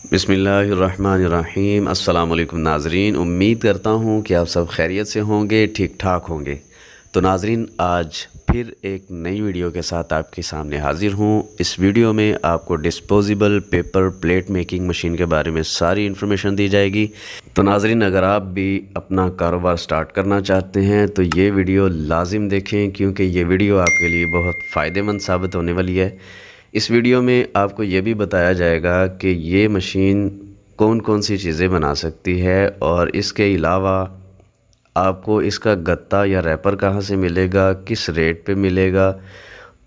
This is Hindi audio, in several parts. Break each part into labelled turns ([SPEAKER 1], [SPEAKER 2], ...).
[SPEAKER 1] बिस्मिल्लाहिर्रहमानिर्रहीम। अस्सलाम वालेकुम नाज़रीन, उम्मीद करता हूँ कि आप सब खैरियत से होंगे, ठीक ठाक होंगे। तो नाज़रीन, आज फिर एक नई वीडियो के साथ आपके सामने हाज़िर हूँ। इस वीडियो में आपको disposable paper plate making machine के बारे में सारी इन्फॉर्मेशन दी जाएगी। तो नाज़रीन, अगर आप भी अपना कारोबार स्टार्ट करना चाहते हैं तो ये वीडियो लाजिम देखें, क्योंकि ये वीडियो आपके लिए बहुत फ़ायदेमंद साबित होने वाली है। इस वीडियो में आपको ये भी बताया जाएगा कि ये मशीन कौन कौन सी चीज़ें बना सकती है, और इसके अलावा आपको इसका गत्ता या रैपर कहाँ से मिलेगा, किस रेट पे मिलेगा,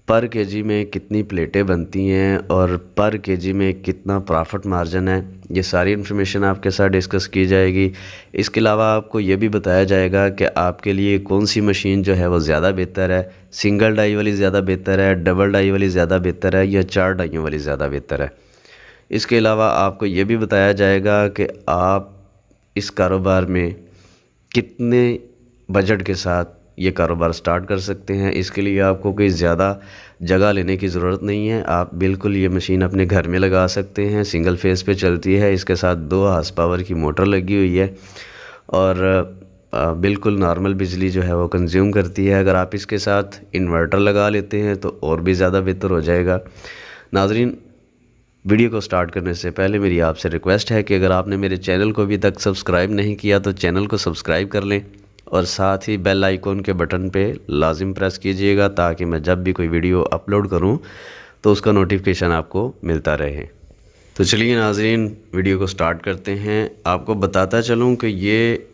[SPEAKER 1] पर केजी में कितनी प्लेटें बनती हैं और पर केजी में कितना प्रॉफिट मार्जिन है, ये सारी इन्फॉर्मेशन आपके साथ डिस्कस की जाएगी। इसके अलावा आपको ये भी बताया जाएगा कि आपके लिए कौन सी मशीन जो है वो ज़्यादा बेहतर है, सिंगल डाई वाली ज़्यादा बेहतर है, डबल डाई वाली ज़्यादा बेहतर है, या 4 डाइयों वाली ज़्यादा बेहतर है। इसके अलावा आपको ये भी बताया जाएगा कि आप इस कारोबार में कितने बजट के साथ ये कारोबार स्टार्ट कर सकते हैं। इसके लिए आपको कोई ज़्यादा जगह लेने की ज़रूरत नहीं है। आप बिल्कुल ये मशीन अपने घर में लगा सकते हैं। सिंगल फेस पे चलती है, इसके साथ 2 हार्स पावर की मोटर लगी हुई है और बिल्कुल नॉर्मल बिजली जो है वो कंज्यूम करती है। अगर आप इसके साथ इन्वर्टर लगा लेते हैं तो और भी ज़्यादा बेहतर हो जाएगा। नाज़रीन, वीडियो को स्टार्ट करने से पहले मेरी आपसे रिक्वेस्ट है कि अगर आपने मेरे चैनल को अभी तक सब्सक्राइब नहीं किया तो चैनल को सब्सक्राइब कर लें, और साथ ही बेल आइकॉन के बटन पे लाजिम प्रेस कीजिएगा, ताकि मैं जब भी कोई वीडियो अपलोड करूं तो उसका नोटिफिकेशन आपको मिलता रहे। तो चलिए नाज़रीन, वीडियो को स्टार्ट करते हैं। आपको बताता चलूं कि ये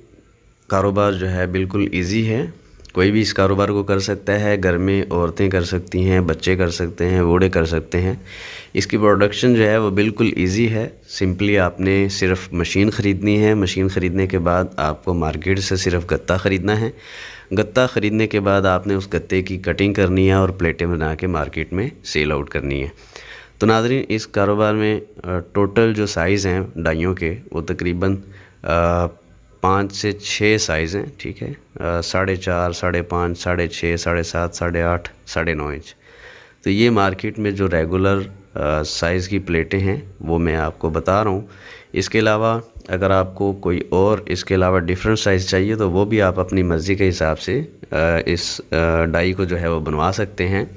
[SPEAKER 1] कारोबार जो है बिल्कुल ईजी है। कोई भी इस कारोबार को कर सकता है। घर में औरतें कर सकती हैं, बच्चे कर सकते हैं, बूढ़े कर सकते हैं। इसकी प्रोडक्शन जो है वो बिल्कुल इजी है। सिंपली आपने सिर्फ मशीन ख़रीदनी है। मशीन ख़रीदने के बाद आपको मार्केट से सिर्फ गत्ता ख़रीदना है। गत्ता ख़रीदने के बाद आपने उस गत्ते की कटिंग करनी है और प्लेटें बना के मार्केट में सेल आउट करनी है। तो नाज़रीन, इस कारोबार में टोटल जो साइज़ हैं डाइयों के वो तकरीबन 5 से 6 साइज़ हैं। ठीक है, 4.5, 5.5, 6.5, 7.5, 8.5, 9.5 इंच। तो ये मार्केट में जो रेगुलर साइज़ की प्लेटें हैं वो मैं आपको बता रहा हूँ। इसके अलावा अगर आपको कोई और इसके अलावा डिफरेंट साइज़ चाहिए तो वो भी आप अपनी मर्ज़ी के हिसाब से इस डाई को जो है वो बनवा सकते हैं।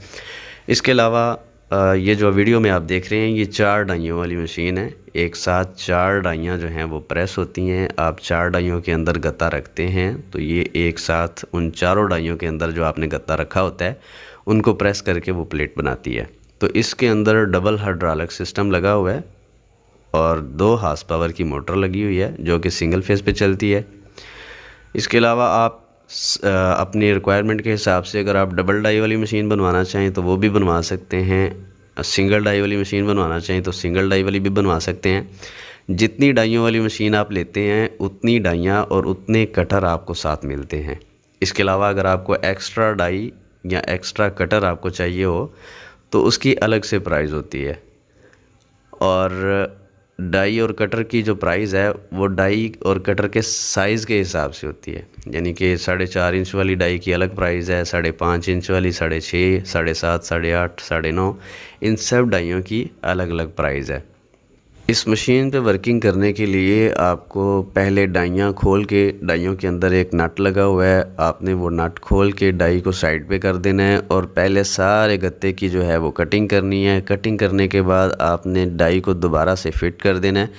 [SPEAKER 1] इसके अलावा ये जो वीडियो में आप देख रहे हैं ये 4 डाइयों वाली मशीन है। एक साथ 4 डाइयाँ जो हैं वो प्रेस होती हैं। आप 4 डाइयों के अंदर गत्ता रखते हैं तो ये एक साथ उन चारों डाइयों के अंदर जो आपने गत्ता रखा होता है उनको प्रेस करके वो प्लेट बनाती है। तो इसके अंदर डबल हाइड्रोलिक सिस्टम लगा हुआ है और 2 हार्स पावर की मोटर लगी हुई है जो कि सिंगल फेस पे चलती है। इसके अलावा आप अपनी रिक्वायरमेंट के हिसाब से अगर आप डबल डाई वाली मशीन बनवाना चाहें तो वो भी बनवा सकते हैं। सिंगल डाई वाली मशीन बनवाना चाहें तो सिंगल डाई वाली भी बनवा सकते हैं। जितनी डाइयों वाली मशीन आप लेते हैं उतनी डाइयाँ और उतने कटर आपको साथ मिलते हैं। इसके अलावा अगर आपको एक्स्ट्रा डाई या एक्स्ट्रा कटर आपको चाहिए हो तो उसकी अलग से प्राइस होती है। और डाई और कटर की जो प्राइस है वो डाई और कटर के साइज़ के हिसाब से होती है। यानी कि 4.5 इंच वाली डाई की अलग प्राइस है, 5.5 इंच वाली, 6.5, 7.5, 8.5, 9.5, इन सब डाइयों की अलग अलग प्राइस है। इस मशीन पे वर्किंग करने के लिए आपको पहले डाइयाँ खोल के, डाइयों के अंदर एक नट लगा हुआ है, आपने वो नट खोल के डाई को साइड पे कर देना है और पहले सारे गत्ते की जो है वो कटिंग करनी है। कटिंग करने के बाद आपने डाई को दोबारा से फिट कर देना है।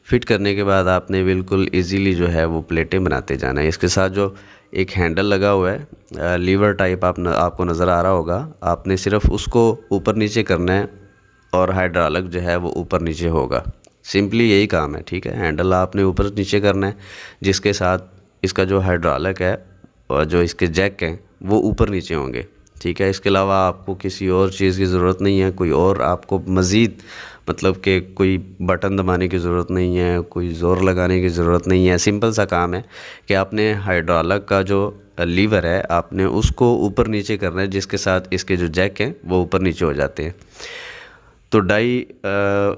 [SPEAKER 1] फिट करने के बाद आपने बिल्कुल इजीली जो है वो प्लेटें बनाते जाना है। इसके साथ जो एक हैंडल लगा हुआ है लीवर टाइप आपको नज़र आ रहा होगा, आपने सिर्फ उसको ऊपर नीचे करना है और हाइड्रोलिक जो है वो ऊपर नीचे होगा। सिंपली यही काम है। ठीक है, हैंडल आपने ऊपर नीचे करना है, जिसके साथ इसका जो हाइड्रोलिक है और जो इसके जैक हैं वो ऊपर नीचे होंगे। ठीक है, इसके अलावा आपको किसी और चीज़ की ज़रूरत नहीं है। कोई और आपको मज़ीद मतलब कि कोई बटन दबाने की ज़रूरत नहीं है, कोई ज़ोर लगाने की ज़रूरत नहीं है। सिंपल सा काम है कि आपने हाइड्रोलिक का जो लीवर है आपने उसको ऊपर नीचे करना है, जिसके साथ इसके जो जैक हैं वो ऊपर नीचे हो जाते हैं। तो डाई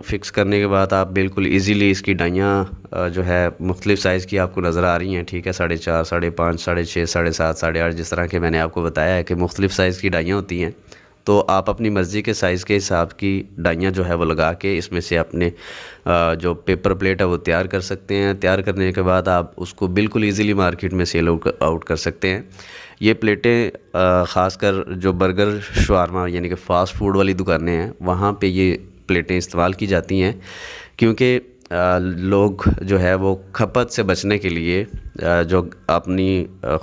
[SPEAKER 1] फिक्स करने के बाद आप बिल्कुल इजीली इसकी डाइयाँ जो है मुख्तलिफ़ साइज़ की आपको नज़र आ रही हैं। ठीक है, 4.5, 5.5, 6.5, 7.5, 8.5, जिस तरह के मैंने आपको बताया है कि मुख्तलिफ़ साइज़ की डाइयाँ होती हैं। तो आप अपनी मर्ज़ी के साइज़ के हिसाब की डाइयाँ जो है वो लगा के इसमें से अपने जो पेपर प्लेट है वो तैयार कर सकते हैं। तैयार करने के बाद आप उसको बिल्कुल ईज़िली मार्केट में सेल आउट कर सकते हैं। ये प्लेटें ख़ासकर जो बर्गर शवारमा यानी कि फ़ास्ट फूड वाली दुकानें हैं वहाँ पे ये प्लेटें इस्तेमाल की जाती हैं, क्योंकि लोग जो है वो खपत से बचने के लिए जो अपनी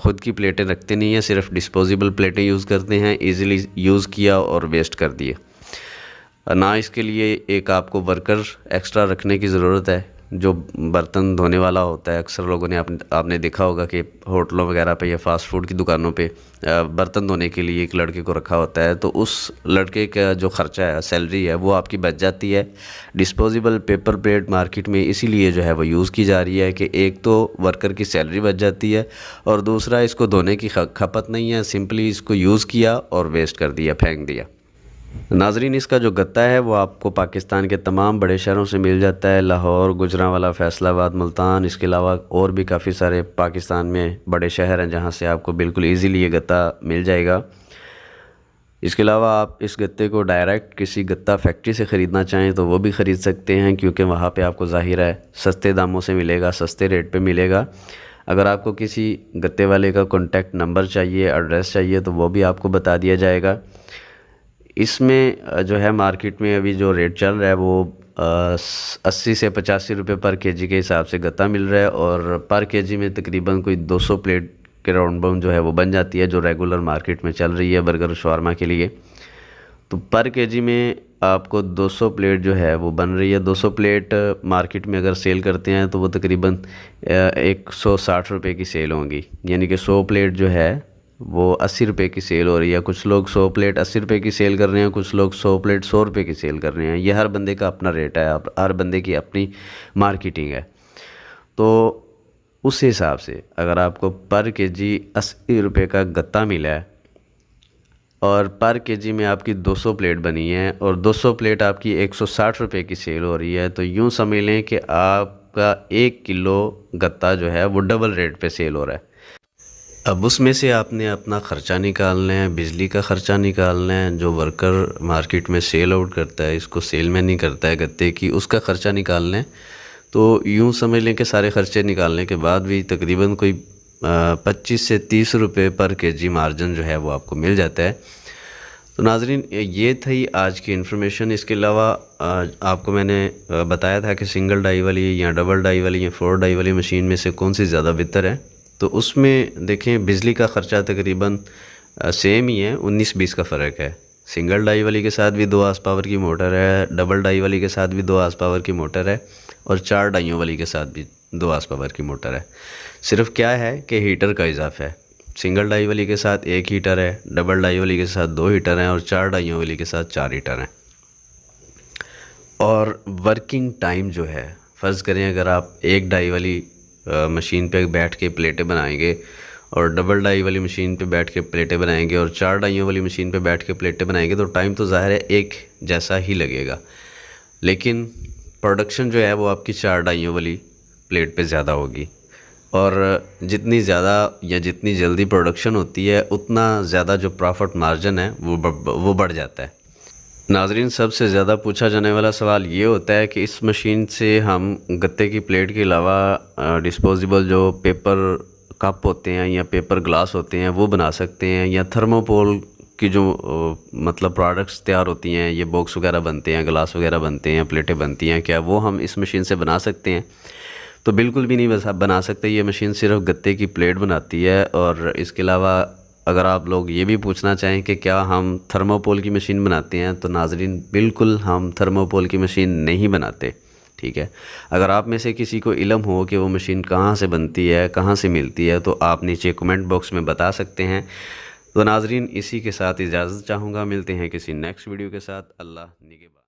[SPEAKER 1] ख़ुद की प्लेटें रखते नहीं हैं, सिर्फ डिस्पोजेबल प्लेटें यूज़ करते हैं। इजीली यूज़ किया और वेस्ट कर दिए ना। इसके लिए एक आपको वर्कर एक्स्ट्रा रखने की ज़रूरत है जो बर्तन धोने वाला होता है। अक्सर लोगों ने आपने देखा होगा कि होटलों वगैरह पे या फ़ास्ट फूड की दुकानों पे बर्तन धोने के लिए एक लड़के को रखा होता है, तो उस लड़के का जो ख़र्चा है, सैलरी है, वो आपकी बच जाती है। डिस्पोजेबल पेपर प्लेट मार्केट में इसीलिए जो है वो यूज़ की जा रही है कि एक तो वर्कर की सैलरी बच जाती है और दूसरा इसको धोने की खपत नहीं है, सिंपली इसको यूज़ किया और वेस्ट कर दिया, फेंक दिया। नाज़रीन, इसका जो गत्ता है वो आपको पाकिस्तान के तमाम बड़े शहरों से मिल जाता है, लाहौर, गुजरांवाला, फैसलाबाद, मुल्तान। इसके अलावा और भी काफ़ी सारे पाकिस्तान में बड़े शहर हैं जहां से आपको बिल्कुल इजीली ये गत्ता मिल जाएगा। इसके अलावा आप इस गत्ते को डायरेक्ट किसी गत्ता फैक्ट्री से ख़रीदना चाहें तो वो भी ख़रीद सकते हैं, क्योंकि वहाँ पे आपको ज़ाहिर है सस्ते दामों से मिलेगा, सस्ते रेट पे मिलेगा। अगर आपको किसी गत्ते वाले का कॉन्टैक्ट नंबर चाहिए, एड्रेस चाहिए, तो वो भी आपको बता दिया जाएगा। इसमें जो है मार्केट में अभी जो रेट चल रहा है वो 80 से 85 रुपये पर केजी के हिसाब से गत्ता मिल रहा है, और पर केजी में तकरीबन कोई 200 प्लेट के राउंड बाउंड जो है वो बन जाती है, जो रेगुलर मार्केट में चल रही है बर्गर शवारमा के लिए। तो पर केजी में आपको 200 प्लेट जो है वो बन रही है। 200 प्लेट मार्केट में अगर सेल करते हैं तो वो तकरीबन 160 रुपये की सेल होंगी, यानी कि 100 प्लेट जो है वो 80 रुपये की सेल हो रही है। कुछ लोग 100 प्लेट 80 रुपये की सेल कर रहे हैं, कुछ लोग 100 प्लेट 100 रुपये की सेल कर रहे हैं। ये हर बंदे का अपना रेट है, हर बंदे की अपनी मार्केटिंग है। तो उस हिसाब से अगर आपको पर केजी 80 रुपये का गत्ता मिला है और पर केजी में आपकी 200 प्लेट बनी है और 200 प्लेट आपकी 160 रुपये की सेल हो रही है, तो यूँ समझ लें कि आपका 1 किलो गत्ता जो है वो डबल रेट पे सेल हो रहा है। अब उसमें से आपने अपना ख़र्चा निकालना है, बिजली का ख़र्चा निकालना है, जो वर्कर मार्केट में सेल आउट करता है, इसको सेल में नहीं करता है गत्ते की, उसका ख़र्चा निकालना है। तो यूँ समझ लें कि सारे ख़र्चे निकालने के बाद भी तकरीबन कोई 25 से 30 रुपये पर केजी मार्जिन जो है वो आपको मिल जाता है। तो नाज़रीन, ये थी आज की इन्फॉर्मेशन। इसके अलावा आपको मैंने बताया था कि सिंगल डाई वाली या डबल डाई वाली या 4 डाई वाली मशीन में से कौन सी ज़्यादा बेहतर है। तो उसमें देखें बिजली का ख़र्चा तकरीबन सेम ही है, 19-20 का फ़र्क है। सिंगल डाई वाली के साथ भी 2 आस पावर की मोटर है, डबल डाई वाली के साथ भी 2 आस पावर की मोटर है, और 4 डाइयों वाली के साथ भी 2 आस पावर की मोटर है। सिर्फ क्या है कि हीटर का इजाफा है। सिंगल डाई वाली के साथ 1 हीटर है, डबल डाई वाली के साथ 2 हीटर हैं, और 4 डाइयों वाली के साथ 4 हीटर हैं। और वर्किंग टाइम जो है, फ़र्ज़ करें अगर आप 1 डाई वाली मशीन पे बैठ के प्लेटें बनाएंगे और डबल डाई वाली मशीन पे बैठ के प्लेटें बनाएंगे और 4 डाइयों वाली मशीन पे बैठ के प्लेटें बनाएंगे, तो टाइम तो ज़ाहिर है एक जैसा ही लगेगा, लेकिन प्रोडक्शन जो है वो आपकी 4 डाइयों वाली प्लेट पे ज़्यादा होगी। और जितनी ज़्यादा या जितनी जल्दी प्रोडक्शन होती है उतना ज़्यादा जो प्रॉफिट मार्जिन है वो बढ़ जाता है। नाज़रीन, सबसे ज़्यादा पूछा जाने वाला सवाल ये होता है कि इस मशीन से हम गत्ते की प्लेट के अलावा डिस्पोजेबल जो पेपर कप होते हैं या पेपर ग्लास होते हैं वो बना सकते हैं, या थर्मोपोल की जो मतलब प्रोडक्ट्स तैयार होती हैं, ये बॉक्स वगैरह बनते हैं, ग्लास वगैरह बनते हैं, प्लेटें बनती हैं, क्या वो हम इस मशीन से बना सकते हैं? तो बिल्कुल भी नहीं बना सकते। ये मशीन सिर्फ गत्ते की प्लेट बनाती है। और इसके अलावा अगर आप लोग ये भी पूछना चाहें कि क्या हम थर्मोपोल की मशीन बनाते हैं, तो नाज़रीन बिल्कुल हम थर्मोपोल की मशीन नहीं बनाते, ठीक है। अगर आप में से किसी को इल्म हो कि वो मशीन कहाँ से बनती है, कहाँ से मिलती है, तो आप नीचे कमेंट बॉक्स में बता सकते हैं। तो नाज़रीन, इसी के साथ इजाज़त चाहूँगा, मिलते हैं किसी नेक्स्ट वीडियो के साथ। अल्लाह निगहबान।